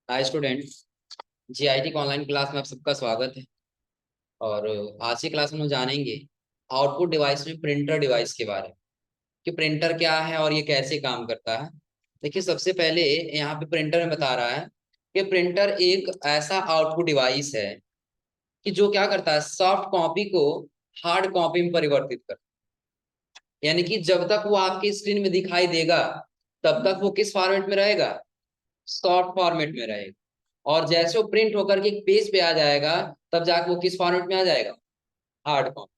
Hi student. GIT का online class में आप सबका स्वागत है। और आज की क्लास में हम जानेंगे आउटपुट डिवाइस में प्रिंटर डिवाइस के बारे में कि प्रिंटर क्या है और ये कैसे काम करता है। देखिए, सबसे पहले यहाँ पे प्रिंटर में बता रहा है कि प्रिंटर एक ऐसा आउटपुट डिवाइस है कि जो क्या करता है, सॉफ्ट कॉपी को हार्ड कॉपी में परिवर्तित करता है। यानी कि जब तक वो आपकी स्क्रीन में दिखाई देगा तब तक वो किस फॉर्मेट में रहेगा, सॉफ्ट फॉर्मेट में रहेगा। और जैसे वो प्रिंट होकर के एक पेज पे आ जाएगा तब जाके वो किस फॉर्मेट में आ जाएगा, हार्ड फॉर्म।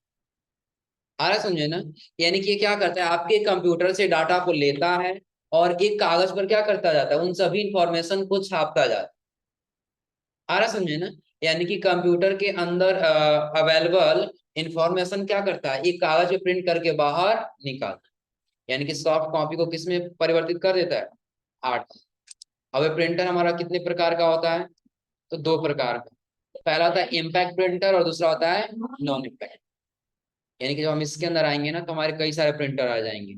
आ रहा है समझे ना। यानी कि ये क्या करता है, आपके कंप्यूटर से डाटा को लेता है और एक कागज पर क्या करता जाता है, उन सभी इंफॉर्मेशन को छापता जाता है। आ रहा समझे ना। यानी कि कंप्यूटर के अंदर अवेलेबल इंफॉर्मेशन क्या करता है, एक कागज पे प्रिंट करके बाहर निकालता है। यानी कि सॉफ्ट कॉपी को किस में परिवर्तित कर देता है, हार्ड। अब ये प्रिंटर हमारा कितने प्रकार का होता है, तो दो प्रकार का। पहला होता है इम्पैक्ट प्रिंटर और दूसरा होता है नॉन इम्पैक्ट। यानी कि जब हम इसके अंदर आएंगे ना तो हमारे कई सारे प्रिंटर आ जाएंगे।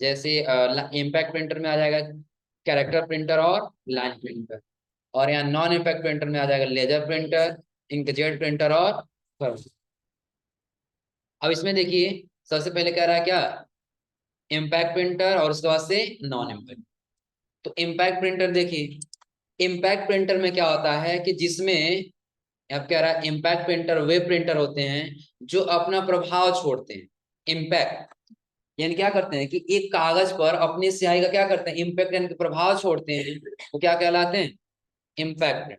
जैसे इम्पैक्ट प्रिंटर में आ जाएगा कैरेक्टर प्रिंटर और लाइन प्रिंटर। और यहाँ नॉन इम्पैक्ट प्रिंटर में आ जाएगा लेजर प्रिंटर, इंकजेट प्रिंटर और कर्व। अब इसमें देखिए, सबसे पहले कह रहा है क्या, इम्पैक्ट प्रिंटर और उसके बाद से नॉन इम्पैक्ट। तो इम्पैक्ट प्रिंटर देखिए, इम्पैक्ट प्रिंटर में क्या होता है कि जिसमें अब कह रहा है इम्पैक्ट प्रिंटर वे प्रिंटर होते हैं जो अपना प्रभाव छोड़ते हैं। इम्पैक्ट यानी क्या करते हैं कि एक कागज पर अपनी स्याही का क्या करते हैं, इम्पैक्ट यानी कि प्रभाव छोड़ते हैं। वो क्या कहलाते हैं, इम्पैक्ट।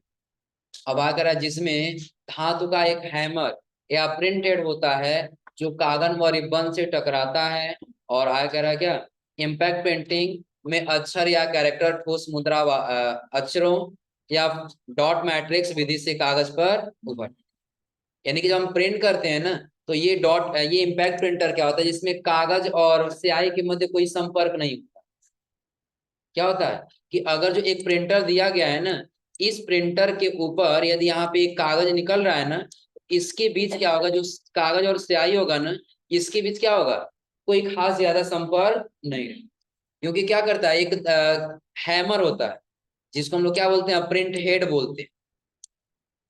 अब आकर है जिसमें धातु का एक हैमर या प्रिंटेड होता है जो कागज व रिबन से टकराता है। और आकर है क्या, इम्पैक्ट पेंटिंग में अक्षर या कैरेक्टर ठोस मुद्रा अक्षरों या डॉट मैट्रिक्स विधि से कागज पर उभर। यानी कि जब हम प्रिंट करते हैं ना तो ये इम्पैक्ट प्रिंटर क्या होता है, जिसमें कागज और स्याही के मध्य कोई संपर्क नहीं होता। क्या होता है कि अगर जो एक प्रिंटर दिया गया है ना, इस प्रिंटर के ऊपर यदि यहाँ पे एक कागज निकल रहा है ना, इसके बीच क्या होगा, जो कागज और स्याही होगा ना, इसके बीच क्या होगा, कोई खास ज्यादा संपर्क नहीं रहेगा। क्योंकि क्या करता है, एक हैमर होता है जिसको हम लोग क्या बोलते हैं, प्रिंट हेड बोलते हैं।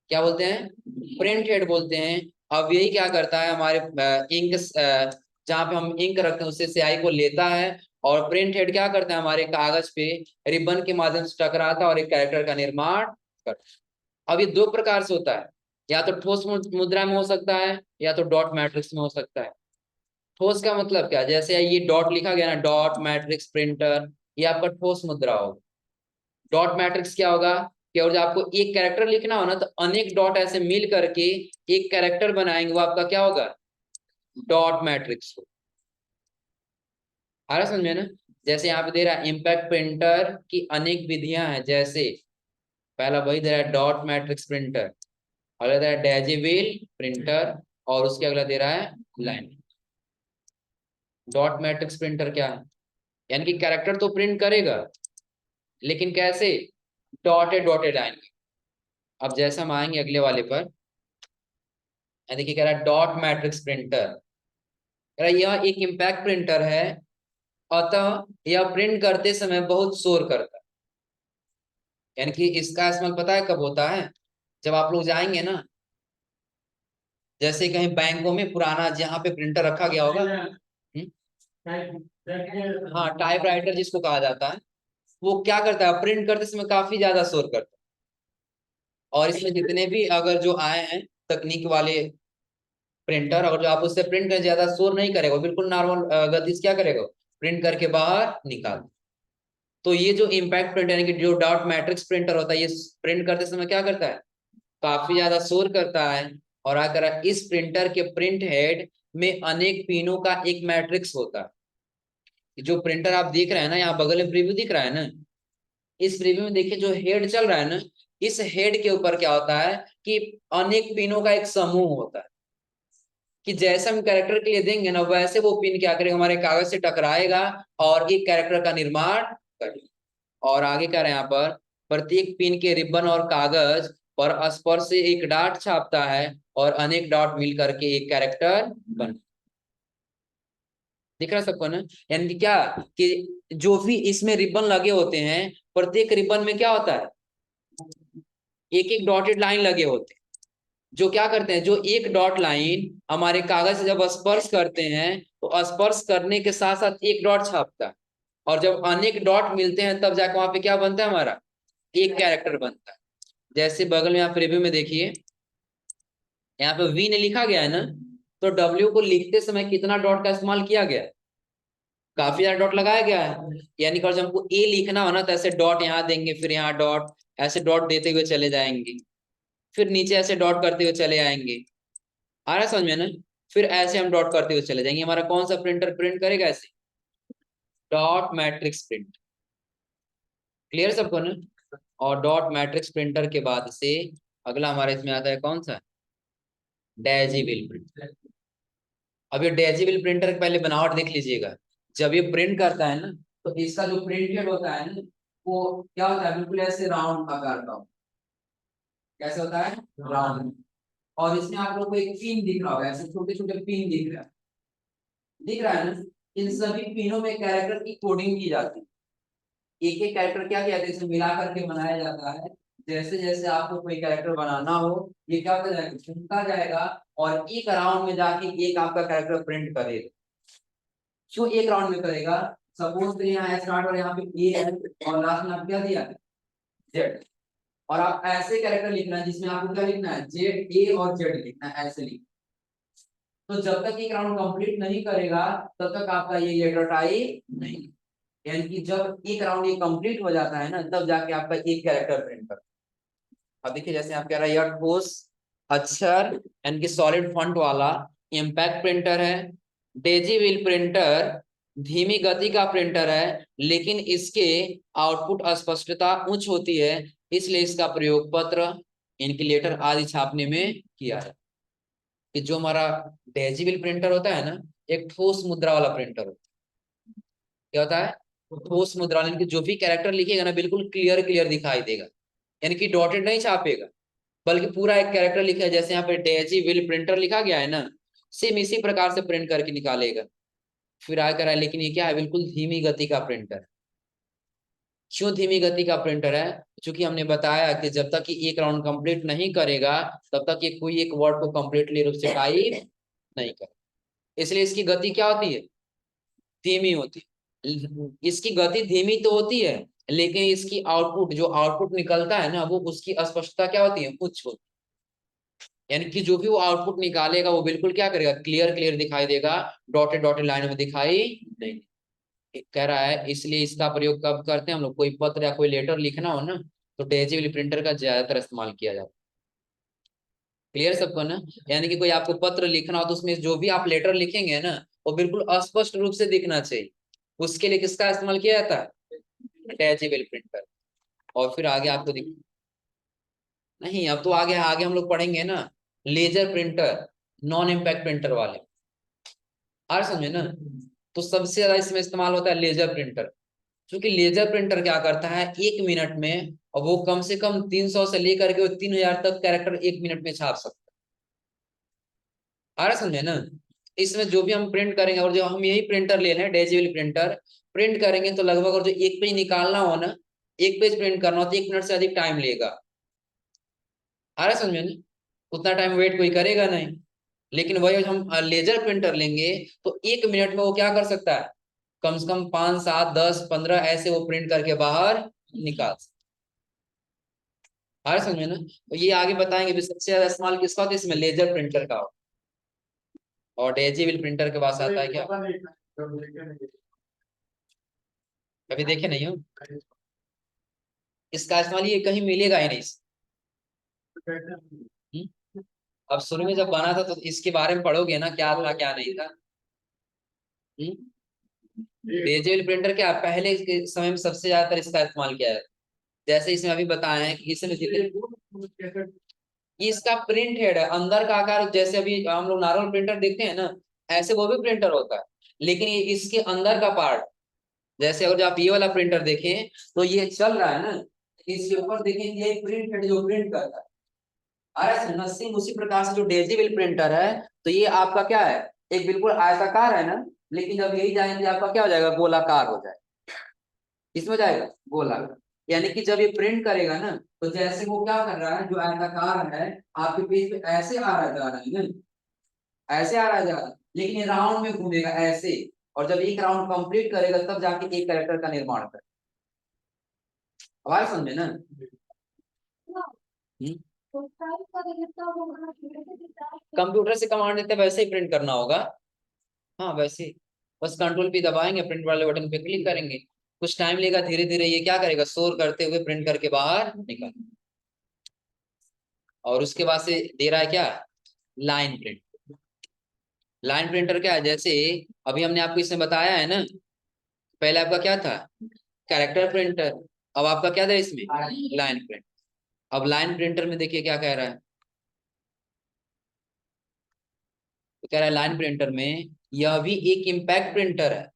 क्या बोलते हैं, प्रिंट हेड बोलते हैं। अब यही क्या करता है, हमारे इंक जहाँ पे हम इंक रखते हैं उससे स्याही को लेता है। और प्रिंट हेड क्या करता है, हमारे कागज पे रिबन के माध्यम से टकराता है और एक कैरेक्टर का निर्माण करता है। अब ये दो प्रकार से होता है, या तो ठोस मुद्रा में हो सकता है या तो डॉट मैट्रिक्स में हो सकता है। ठोस का मतलब क्या, जैसे ये डॉट लिखा गया ना, डॉट मैट्रिक्स प्रिंटर, ये आपका ठोस मुद्रा होगा। डॉट मैट्रिक्स क्या होगा कि और जब आपको एक कैरेक्टर लिखना हो ना तो अनेक डॉट ऐसे मिल करके एक कैरेक्टर बनाएंगे, वो आपका क्या होगा, डॉट मैट्रिक्स हो। आ रहा समझे ना। जैसे यहाँ पे दे रहा है इम्पैक्ट प्रिंटर की अनेक विधियां हैं, जैसे पहला वही दे रहा है डॉट मैट्रिक्स प्रिंटर, अगला दे रहा है डेजिबल प्रिंटर, और उसके अगला दे रहा है लाइन। डॉट मैट्रिक्स प्रिंटर क्या है, यानी कि कैरेक्टर तो प्रिंट करेगा लेकिन कैसे, डॉटेड डॉटेड लाइन। अब जैसे हम आएंगे अगले वाले पर, देखिए कह रहा है डॉट मैट्रिक्स प्रिंटर, कह रहा है यह एक इम्पैक्ट प्रिंटर है, अतः यह प्रिंट करते समय बहुत शोर करता है। यानी कि इसका इस्तेमाल पता है कब होता है, जब आप लोग जाएंगे ना, जैसे कहीं बैंकों में पुराना जहाँ पे प्रिंटर रखा गया होगा, हाँ टाइपराइटर जिसको कहा जाता है, वो क्या करता है, प्रिंट करते समय काफी ज्यादा शोर करता है। और इसमें जितने भी अगर जो आए हैं तकनीक वाले प्रिंटर, अगर जो आप उससे प्रिंट कर ज्यादा शोर नहीं करेगा, बिल्कुल नॉर्मल गति से क्या करेगा, प्रिंट करके बाहर निकाल। तो ये जो इम्पैक्ट प्रिंटर यानी कि जो डॉट मैट्रिक्स प्रिंटर होता है, ये प्रिंट करते समय क्या करता है, काफी ज्यादा शोर करता है। और आकर इस प्रिंटर के प्रिंट हेड में अनेक पिनों का एक मैट्रिक्स होता है। जो प्रिंटर आप देख रहे हैं ना, यहाँ बगल में प्रीव्यू दिख रहा है ना, इस प्रीव्यू में देखिए जो हेड चल रहा है ना, इस हेड के ऊपर क्या होता है कि अनेक पिनों का एक समूह होता है। कि जैसे हम कैरेक्टर के लिए देंगे ना, वैसे वो पिन क्या करेगा, हमारे कागज से टकराएगा और एक कैरेक्टर का निर्माण करेगा। और आगे कह रहे हैं यहाँ पर, प्रत्येक पिन के रिबन और कागज पर स्पर्श से एक डॉट छापता है और अनेक डॉट मिल करके एक कैरेक्टर बन। दिख रहा है सबको ना। यानी कि क्या, कि जो भी इसमें रिबन लगे होते हैं, प्रत्येक रिबन में क्या होता है, एक एक डॉटेड लाइन लगे होते हैं, जो क्या करते हैं, जो एक डॉट लाइन हमारे कागज से जब स्पर्श करते हैं तो स्पर्श करने के साथ साथ एक डॉट छापता है, और जब अनेक डॉट मिलते हैं तब जाकर वहां पे क्या बनता है, हमारा एक कैरेक्टर बनता है। जैसे बगल में आप रिव्यू में देखिए, यहाँ पे वी ने लिखा गया है ना, तो डब्ल्यू को लिखते समय कितना डॉट का इस्तेमाल किया गया है, काफी ज्यादा डॉट लगाया गया है। यानी कि हमको ए लिखना हो ना तो ऐसे डॉट यहाँ देंगे, फिर यहाँ डॉट, ऐसे डॉट देते हुए चले जाएंगे, फिर नीचे ऐसे डॉट करते हुए चले आएंगे। आ रहा है समझ में ना? फिर ऐसे हम डॉट करते हुए चले जाएंगे। हमारा कौन सा प्रिंटर प्रिंट करेगा ऐसे, डॉट मैट्रिक्स प्रिंट। क्लियर सबको ना? और डॉट मैट्रिक्स प्रिंटर के बाद से अगला हमारे इसमें आता है कौन सा, डेजिबल प्रिंटर। अब ये डेजिबल प्रिंटर की पहले बनावट देख लीजिएगा। जब ये प्रिंट करता है ना, तो इसका जो प्रिंटेड होता है ना, वो क्या होता है, बिल्कुल ऐसे राउंड आकार का। कैसे होता है, राउंड। और इसमें आप लोग को एक पिन दिख रहा होगा, ऐसे छोटे छोटे पिन दिख रहा है, दिख रहा है ना? इन सभी पिनों में कैरेक्टर की कोडिंग की जाती है। एक एक कैरेक्टर क्या किया जाता है, इसमें मिला करके बनाया जाता है। जैसे जैसे आपको कोई कैरेक्टर बनाना हो, ये क्या होता जाएगा, चुनता जाएगा, और एक राउंड में जाके एक आपका कैरेक्टर प्रिंट करेगा। क्यों एक राउंड में करेगा, सपोज यहाँ स्टार्ट और यहाँ पे ए है, और लास्ट में आप क्या दिया, जेड। और आप ऐसे कैरेक्टर लिखना है जिसमें आपको क्या लिखना है, जेड, ए और जेड लिखना है, ऐसे लिखना। तो जब तक एक राउंड कंप्लीट नहीं करेगा तब तक आपका ये लेटर टाइप नहीं। यानी कि जब एक राउंड ये कंप्लीट हो जाता है ना, तब जाके आपका एक कैरेक्टर प्रिंट करता है। अब देखिए, जैसे आप कह रहे हैं यह ठोस अक्षर यानी कि सॉलिड फॉन्ट वाला इम्पैक्ट प्रिंटर है। डेजी व्हील प्रिंटर धीमी गति का प्रिंटर है, लेकिन इसके आउटपुट स्पष्टता उच्च होती है, इसलिए इसका प्रयोग पत्र, इनकी लेटर आदि छापने में किया है। कि जो हमारा डेजिबल प्रिंटर होता है ना, एक ठोस मुद्रा वाला प्रिंटर होता है। क्या होता है, ठोस मुद्रा, यानी कि जो भी कैरेक्टर लिखेगा ना बिल्कुल क्लियर क्लियर दिखाई देगा, यानी कि डॉटेड नहीं छापेगा, बल्कि पूरा एक कैरेक्टर लिखा है, जैसे यहाँ पे डेजिबल प्रिंटर लिखा गया है ना, सेम इसी प्रकार से प्रिंट करके निकालेगा। फिर आगे करा है, लेकिन ये क्या है, बिल्कुल धीमी गति का प्रिंटर। क्यों धीमी गति का प्रिंटर है, क्योंकि हमने बताया कि जब तक कि एक राउंड कंप्लीट नहीं करेगा तब तक ये कोई एक वर्ड को कंप्लीटली रूप से टाइप नहीं करे, इसलिए इसकी गति क्या होती है, धीमी होती है। इसकी गति धीमी तो होती है, लेकिन इसकी आउटपुट, जो आउटपुट निकलता है ना, वो उसकी स्पष्टता क्या होती है, उच्च होती है। यानी कि जो भी वो आउटपुट निकालेगा वो बिल्कुल क्या करेगा, क्लियर क्लियर दिखाई देगा, डॉटेड डॉटेड लाइन में दिखाई नहीं। कह रहा है इसलिए इसका प्रयोग कब करते हैं हम लोग, कोई पत्र या कोई लेटर लिखना हो ना, तो डेजिबल प्रिंटर का ज्यादातर इस्तेमाल किया जाता है। क्लियर सबको ना? यानी कि कोई आपको पत्र लिखना हो तो उसमें जो भी आप लेटर लिखेंगे ना, वो बिल्कुल अस्पष्ट रूप से दिखना चाहिए, उसके लिए किसका इस्तेमाल किया जाता है, डेजिबल प्रिंटर। और फिर आगे आपको दिख, नहीं अब तो आगे आगे हम लोग पढ़ेंगे ना, laser printer, non impact printer वाले। आ रहा समझे ना? तो सबसे ज्यादा इसमें इस्तेमाल होता है लेजर प्रिंटर, क्योंकि लेजर प्रिंटर क्या करता है, 1 मिनट में, और वो कम से कम 300 से लेकर के 3000 तक कैरेक्टर 1 मिनट में छाप सकता है। आ रहा समझे ना? इसमें जो भी हम प्रिंट करेंगे, और जो हम यही प्रिंटर ले रहे हैं डेजिबल प्रिंटर, प्रिंट करेंगे तो लगभग, और जो एक पेज निकालना हो ना, एक पेज प्रिंट करना हो तो 1 मिनट से अधिक टाइम लेगा। आ रहा समझे ना? उतना टाइम वेट कोई करेगा नहीं। लेकिन वही हम लेजर प्रिंटर लेंगे तो 1 मिनट में वो क्या कर सकता है, कम से कम 5, 7, 10, 15 ऐसे वो प्रिंट करके बाहर निकाल सकता है। आ रहा समझ में ना? तो ये आगे बताएंगे भी सबसे ज्यादा इस्तेमाल किसका होता है, इसमें लेजर प्रिंटर का हो। और डेजिबल प्रिंटर के पास आता है क्या, कभी देखे नहीं हो, इसका इस्तेमाल ये कहीं मिलेगा ही नहीं। हम्म? अब शुरू में जब बना था तो इसके बारे में पढ़ोगे ना, क्या था क्या नहीं था। डेजिबल प्रिंटर क्या पहले के समय में सबसे ज्यादातर इसका इस्तेमाल किया है। जैसे इसमें अभी बताया है कि इसमें जितने, ये इसका प्रिंट हेड है, अंदर का आकार, जैसे अभी हम लोग नॉर्मल प्रिंटर देखते हैं ना, ऐसे वो भी प्रिंटर होता है, लेकिन ये इसके अंदर का पार्ट, जैसे अगर आप ये वाला प्रिंटर देखें तो ये चल रहा है ना, इसके ऊपर देखें ये प्रिंट हेड जो प्रिंट करता है। अरे नसीम उसी प्रकार से जो डेजिबल प्रिंटर है, तो ये आपका क्या है, एक बिल्कुल आयताकार है ना, लेकिन जब यही जाएंगे आपका क्या हो जाएगा, गोलाकार हो जाएगा। इसमें जाएगा गोलाकार। यानी कि जब ये प्रिंट करेगा ना, तो जैसे वो क्या कर रहा है, जो आयताकार है आपके पेज पे ऐसे आ रहा जा रहा है ना, ऐसे आ रहा जा रहा है, लेकिन ये राउंड में घूमेगा ऐसे, और जब एक राउंड कंप्लीट करेगा तब जाके एक कैरेक्टर का निर्माण कर। आवाज समझे ना। कंप्यूटर से कमांड देते वैसे ही प्रिंट करना होगा। हाँ वैसे ही। बस कंट्रोल पी दबाएंगे, प्रिंट वाले बटन पे क्लिक करेंगे, कुछ टाइम लेगा, धीरे धीरे ये क्या करेगा, शोर करते हुए प्रिंट करके बाहर निकल। और उसके बाद से दे रहा है क्या, लाइन प्रिंट। लाइन प्रिंटर क्या है, जैसे अभी हमने आपको इसमें बताया है ना, पहले आपका क्या था, कैरेक्टर प्रिंटर, अब आपका क्या था इसमें, लाइन प्रिंट। अब लाइन प्रिंटर में देखिए क्या कह रहा है, तो कह रहा है लाइन प्रिंटर में यह भी एक इम्पैक्ट प्रिंटर है,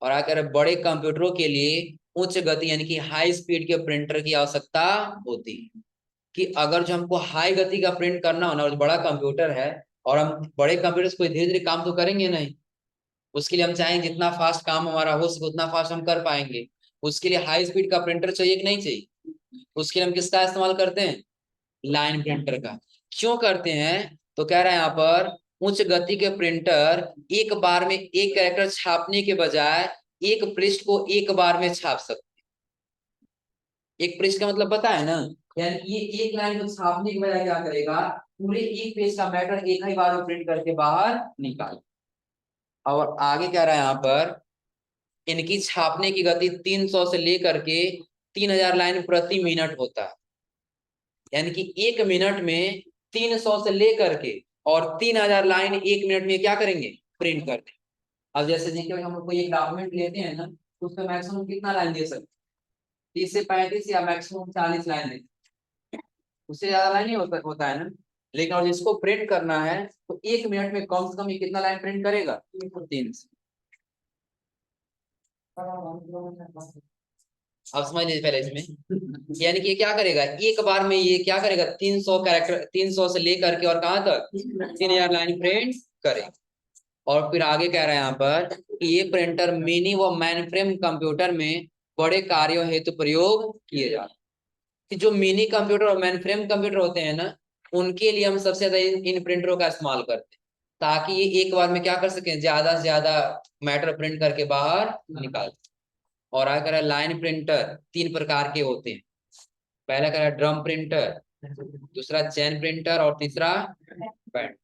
और अगर बड़े कंप्यूटरों के लिए उच्च गति यानी कि हाई स्पीड के प्रिंटर की आवश्यकता होती है। कि अगर जो हमको हाई गति का प्रिंट करना हो ना, और बड़ा कंप्यूटर है, और हम बड़े कंप्यूटर से कोई धीरे धीरे काम तो करेंगे नहीं, उसके लिए हम चाहेंगे जितना फास्ट काम हमारा हो सके उतना फास्ट हम कर पाएंगे। उसके लिए हाई स्पीड का प्रिंटर चाहिए कि नहीं चाहिए, उसके लिए हम किसका इस्तेमाल करते हैं, लाइन प्रिंटर का। क्यों करते हैं, तो कह रहा है यहाँ पर उच्च गति के प्रिंटर एक बार में एक कैरेक्टर छापने के बजाय एक पृष्ठ को एक बार में छाप सकते। एक पृष्ठ का मतलब पता है ना, यानी ये एक लाइन को छापने के बजाय क्या करेगा, पूरे एक पेज का मैटर एक ही बार में प्रिंट करके बाहर निकाल। और आगे क्या रहा है यहाँ पर, इनकी छापने की गति 300 से लेकर के 3000 लाइन प्रति मिनट होता है। यानी कि एक मिनट में 300 से लेकर के और 3000 लाइन एक मिनट में क्या करेंगे, प्रिंट कर दें। अब जैसे देखिए हम कोई एक डॉक्यूमेंट लेते हैं ना, तो उसमें मैक्सिमम कितना लाइन दे सकते हैं, 30 से 35 या मैक्सिमम 40 लाइन दे, उससे ज्यादा लाइन नहीं होता है ना। लेकिन और जिसको प्रिंट करना है तो एक मिनट में कम से कम ये कितना लाइन प्रिंट करेगा, 3 से। अब समझ लीजिए पहले इसमें, यानी कि ये क्या करेगा, एक बार में ये क्या करेगा, 300 कैरेक्टर, 300 से लेकर के और कहां तक, 3000 लाइन प्रिंट करे। और फिर आगे कह रहा है यहाँ पर कि ये प्रिंटर मिनी व मेन फ्रेम कंप्यूटर में बड़े कार्यों हेतु प्रयोग किए जाते हैं। कि जो मिनी कंप्यूटर और मेन फ्रेम कंप्यूटर होते हैं ना, उनके लिए हम सबसे ज्यादा इन प्रिंटरों का इस्तेमाल करते हैं, ताकि ये एक बार में क्या कर सकें, ज्यादा से ज्यादा मैटर प्रिंट करके बाहर निकाल। और अगर लाइन प्रिंटर 3 प्रकार के होते हैं, पहला कह रहा है ड्रम प्रिंटर, दूसरा चैन प्रिंटर, और तीसरा पैड।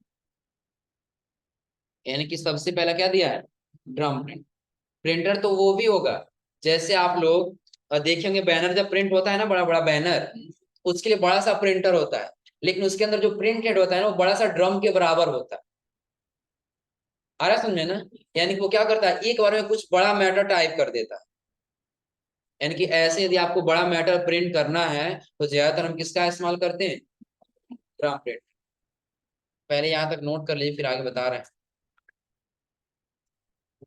यानी कि सबसे पहला क्या दिया है, ड्रम प्रिंट। प्रिंटर तो वो भी होगा, जैसे आप लोग देखेंगे बैनर जब प्रिंट होता है ना, बड़ा बड़ा बैनर, उसके लिए बड़ा सा प्रिंटर होता है, लेकिन उसके अंदर जो प्रिंटेड होता है ना, वो बड़ा सा ड्रम के बराबर होता है। आ रहा समझे ना, यानी कि वो क्या करता है, एक बार में कुछ बड़ा मैटर टाइप कर देता है। यानी कि ऐसे यदि आपको बड़ा मैटर प्रिंट करना है, तो ज्यादातर हम किसका इस्तेमाल करते हैं, ड्रम प्रिंट। पहले यहाँ तक नोट कर लीजिए, फिर आगे बता रहे हैं।